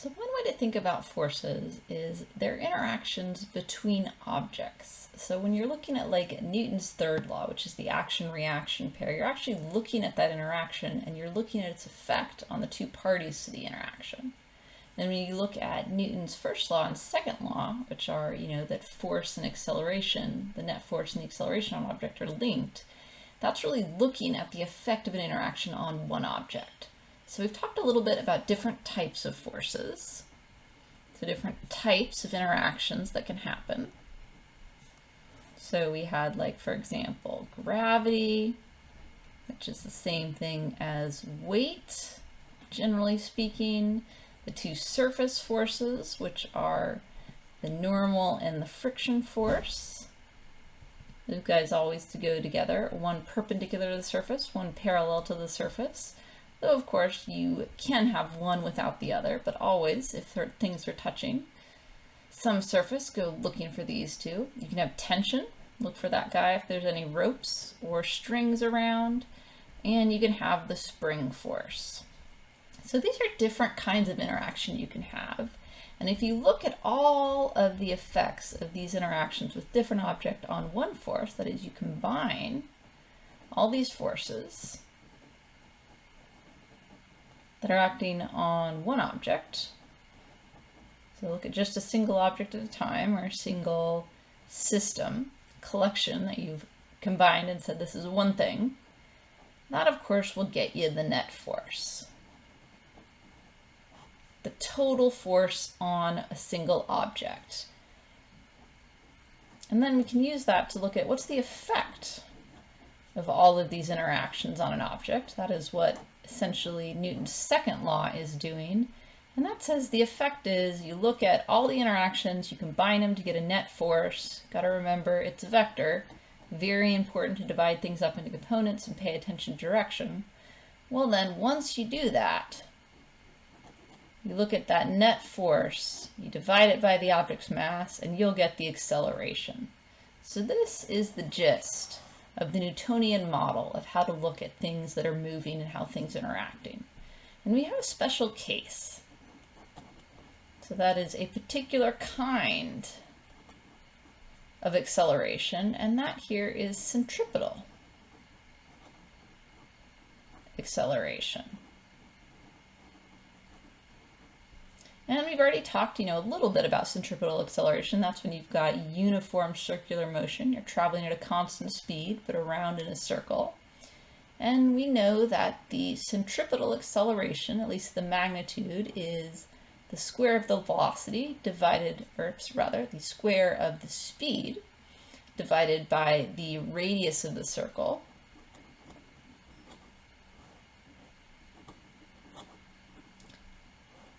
So one way to think about forces is their interactions between objects. So when you're looking at like Newton's third law, which is the action-reaction pair, you're actually looking at that interaction and you're looking at its effect on the two parties to the interaction. Then when you look at Newton's first law and second law, which are, that force and acceleration, the net force and the acceleration on an object are linked, that's really looking at the effect of an interaction on one object. So we've talked a little bit about different types of forces, so different types of interactions that can happen. So we had, like, for example, gravity, which is the same thing as weight, generally speaking. The two surface forces, which are the normal and the friction force. Those guys always go together, one perpendicular to the surface, one parallel to the surface. Though, of course, you can have one without the other, but always, if things are touching some surface, go looking for these two. You can have tension, look for that guy if there's any ropes or strings around, and you can have the spring force. So these are different kinds of interaction you can have. And if you look at all of the effects of these interactions with different objects on one force, that is, you combine all these forces that are acting on one object. So look at just a single object at a time, or a single system collection that you've combined and said this is one thing. That, of course, will get you the net force, the total force on a single object. And then we can use that to look at what's the effect of all of these interactions on an object. That is what essentially Newton's second law is doing. And that says the effect is you look at all the interactions, you combine them to get a net force. Got to remember it's a vector. Very important to divide things up into components and pay attention to direction. Well then, once you do that, you look at that net force, you divide it by the object's mass, and you'll get the acceleration. So this is the gist of the Newtonian model of how to look at things that are moving and how things are interacting. And we have a special case. So that is a particular kind of acceleration, and that here is centripetal acceleration. And we've already talked, a little bit about centripetal acceleration. That's when you've got uniform circular motion. You're traveling at a constant speed, but around in a circle. And we know that the centripetal acceleration, at least the magnitude, is the square of the velocity divided, or rather, the square of the speed divided by the radius of the circle.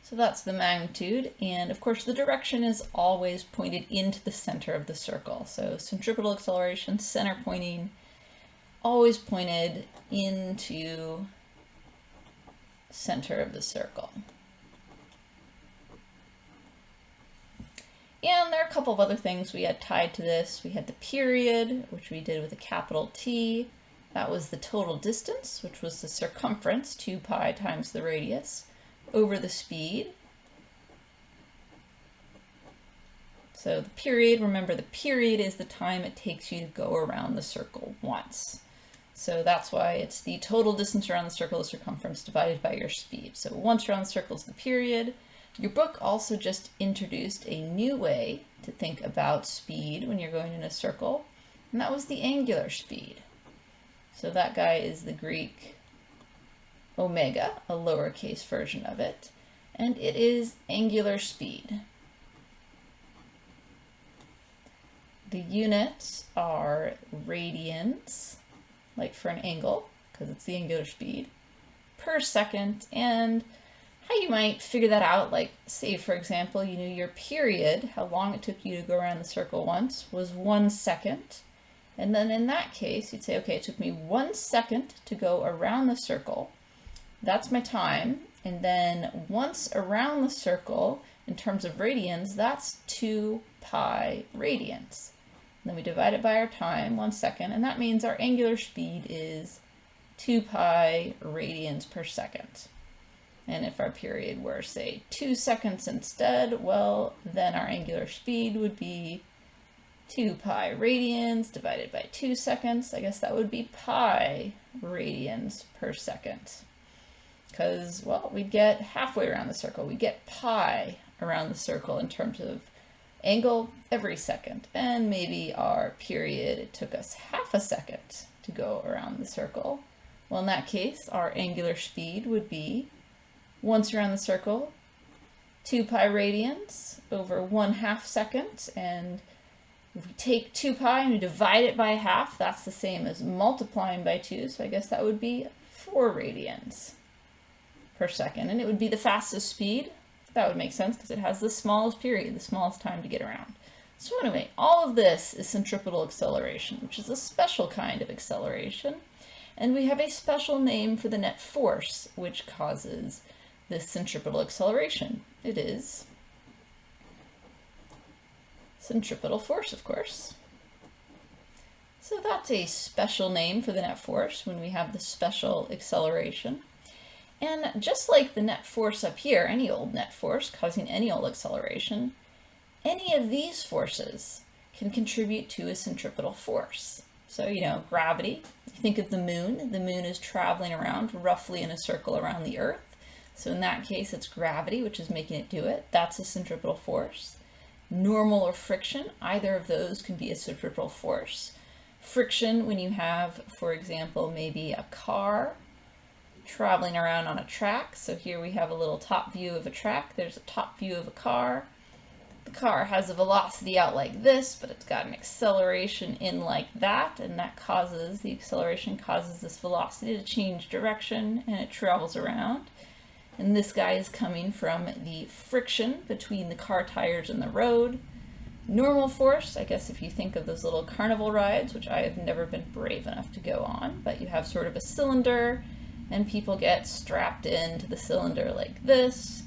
So that's the magnitude, and of course the direction is always pointed into the center of the circle. So centripetal acceleration, center pointing, always pointed into center of the circle. And there are a couple of other things we had tied to this. We had the period, which we did with a capital T. That was the total distance, which was the circumference, 2 pi times the radius, over the speed. So the period, remember the period is the time it takes you to go around the circle once. So that's why it's the total distance around the circle, the circumference, divided by your speed. So once around the circle is the period. Your book also just introduced a new way to think about speed when you're going in a circle, and that was the angular speed. So that guy is the Greek omega, a lowercase version of it, and it is angular speed. The units are radians, like for an angle, because it's the angular speed, per second, and how you might figure that out, like say for example, your period, how long it took you to go around the circle once, was 1 second. And then in that case, you'd say, okay, it took me 1 second to go around the circle. That's my time. And then once around the circle, in terms of radians, that's 2 pi radians. And then we divide it by our time, 1 second, and that means our angular speed is 2 pi radians per second. And if our period were, say, 2 seconds instead, well, then our angular speed would be 2 pi radians divided by 2 seconds. I guess that would be pi radians per second. Because, well, we'd get halfway around the circle. We get pi around the circle in terms of angle every second. And maybe our period, it took us half a second to go around the circle. Well, in that case, our angular speed would be, once around the circle, 2 pi radians over 1/2 second. And if we take 2 pi and we divide it by half, that's the same as multiplying by 2. So I guess that would be 4 radians per second. And it would be the fastest speed. That would make sense because it has the smallest period, the smallest time to get around. So anyway, all of this is centripetal acceleration, which is a special kind of acceleration. And we have a special name for the net force, which causes this centripetal acceleration. It is centripetal force, of course. So that's a special name for the net force when we have the special acceleration. And just like the net force up here, any old net force causing any old acceleration, any of these forces can contribute to a centripetal force. So, gravity, you think of the moon is traveling around roughly in a circle around the Earth. So in that case, it's gravity which is making it do it. That's a centripetal force. Normal or friction, either of those can be a centripetal force. Friction, when you have, for example, maybe a car traveling around on a track. So here we have a little top view of a track. There's a top view of a car. The car has a velocity out like this, but it's got an acceleration in like that, and the acceleration causes this velocity to change direction, and it travels around. And this guy is coming from the friction between the car tires and the road. Normal force, I guess if you think of those little carnival rides, which I have never been brave enough to go on, but you have sort of a cylinder, and people get strapped into the cylinder like this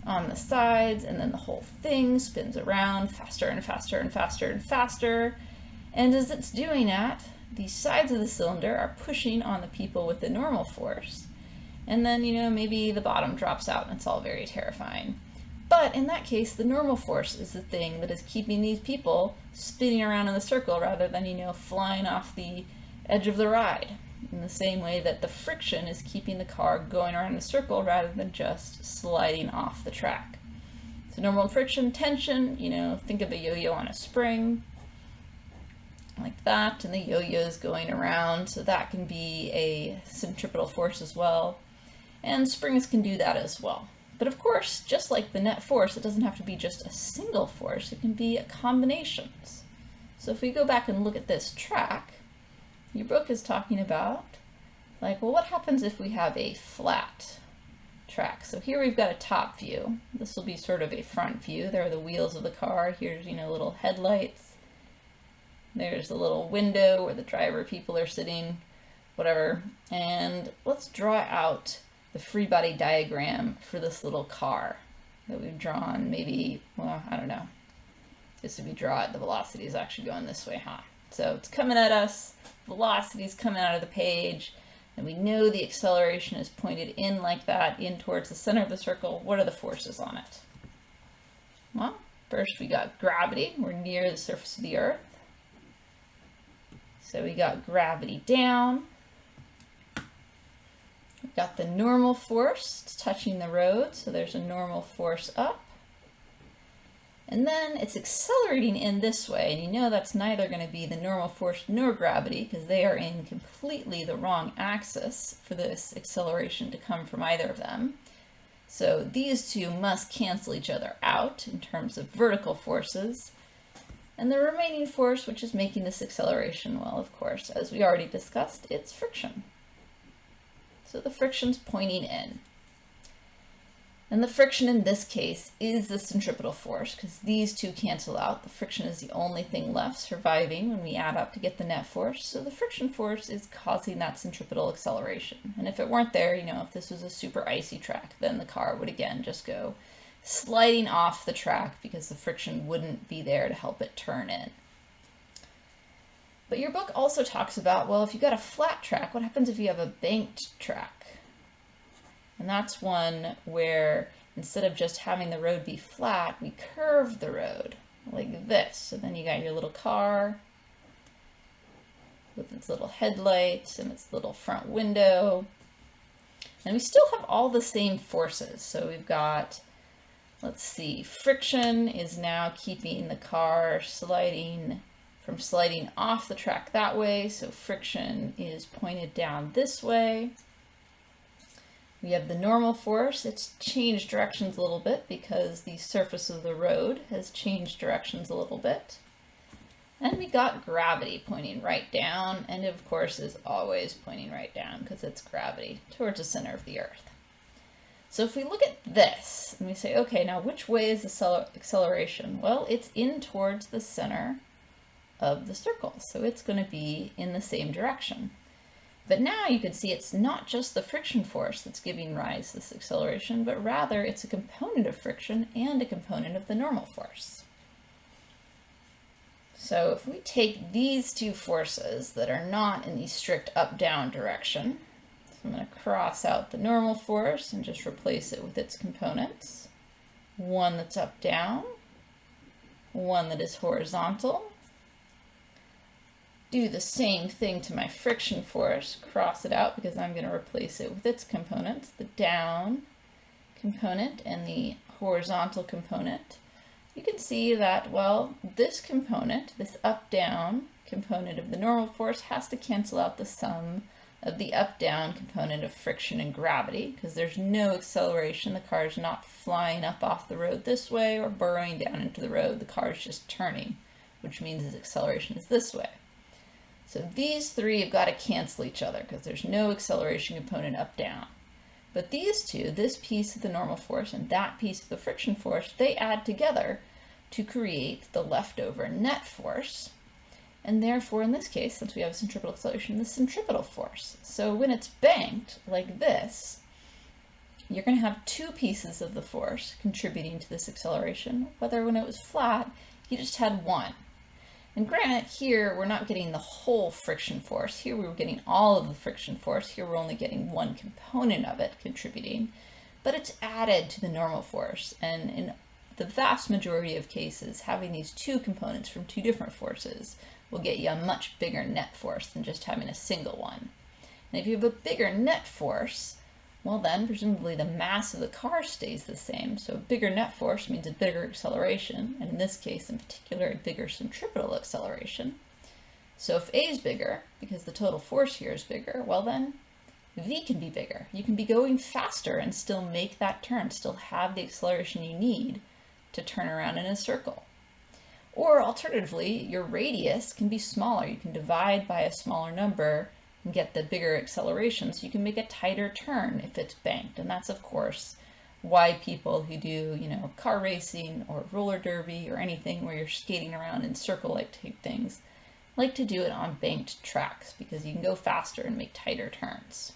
on the sides, and then the whole thing spins around faster and faster and faster and faster. And as it's doing that, the sides of the cylinder are pushing on the people with the normal force. And then, maybe the bottom drops out and it's all very terrifying. But in that case, the normal force is the thing that is keeping these people spinning around in the circle rather than, flying off the edge of the ride. In the same way that the friction is keeping the car going around in a circle rather than just sliding off the track. So normal and friction, tension, think of a yo-yo on a spring, like that, and the yo-yo is going around, so that can be a centripetal force as well. And springs can do that as well. But of course, just like the net force, it doesn't have to be just a single force, it can be combinations. So if we go back and look at this track, your book is talking about, what happens if we have a flat track? So here we've got a top view. This will be sort of a front view. There are the wheels of the car. Here's, little headlights. There's a little window where the driver people are sitting, whatever. And let's draw out the free body diagram for this little car that we've drawn. Maybe, I don't know. Just if we draw it, the velocity is actually going this way, huh? So it's coming at us, velocity is coming out of the page, and we know the acceleration is pointed in like that, in towards the center of the circle. What are the forces on it? Well, first we got gravity. We're near the surface of the Earth. So we got gravity down. We've got the normal force. It's touching the road, so there's a normal force up. And then it's accelerating in this way, and that's neither going to be the normal force nor gravity because they are in completely the wrong axis for this acceleration to come from either of them. So these two must cancel each other out in terms of vertical forces. And the remaining force, which is making this acceleration, well, of course, as we already discussed, it's friction. So the friction's pointing in. And the friction in this case is the centripetal force because these two cancel out. The friction is the only thing left surviving when we add up to get the net force. So the friction force is causing that centripetal acceleration. And if it weren't there, if this was a super icy track, then the car would again just go sliding off the track because the friction wouldn't be there to help it turn in. But your book also talks about, well, if you've got a flat track, what happens if you have a banked track? And that's one where instead of just having the road be flat, we curve the road like this. So then you got your little car with its little headlights and its little front window. And we still have all the same forces. So we've got, let's see, friction is now keeping the car from sliding off the track that way. So friction is pointed down this way. We have the normal force. It's changed directions a little bit because the surface of the road has changed directions a little bit. And we got gravity pointing right down, and of course is always pointing right down because it's gravity towards the center of the Earth. So if we look at this and we say, okay, now which way is the acceleration? Well, it's in towards the center of the circle, so it's going to be in the same direction. But now you can see it's not just the friction force that's giving rise to this acceleration, but rather it's a component of friction and a component of the normal force. So if we take these two forces that are not in the strict up-down direction, so I'm going to cross out the normal force and just replace it with its components. One that's up-down, one that is horizontal. Do the same thing to my friction force, cross it out because I'm going to replace it with its components, the down component and the horizontal component. You can see that, well, this component, this up-down component of the normal force has to cancel out the sum of the up-down component of friction and gravity because there's no acceleration. The car is not flying up off the road this way or burrowing down into the road. The car is just turning, which means its acceleration is this way. So these three have got to cancel each other because there's no acceleration component up-down. But these two, this piece of the normal force and that piece of the friction force, they add together to create the leftover net force. And therefore, in this case, since we have centripetal acceleration, the centripetal force. So when it's banked like this, you're going to have two pieces of the force contributing to this acceleration, whether when it was flat, you just had one. And granted, here we're not getting the whole friction force. Here we were getting all of the friction force. Here we're only getting one component of it contributing, but it's added to the normal force. And in the vast majority of cases, having these two components from two different forces will get you a much bigger net force than just having a single one. And if you have a bigger net force, well then presumably the mass of the car stays the same. So a bigger net force means a bigger acceleration, and in this case in particular a bigger centripetal acceleration. So if A is bigger, because the total force here is bigger, well then V can be bigger. You can be going faster and still make that turn, still have the acceleration you need to turn around in a circle. Or alternatively, your radius can be smaller. You can divide by a smaller number and get the bigger acceleration, so you can make a tighter turn if it's banked. And that's of course why people who do, car racing or roller derby or anything where you're skating around in circle-like type things like to do it on banked tracks, because you can go faster and make tighter turns.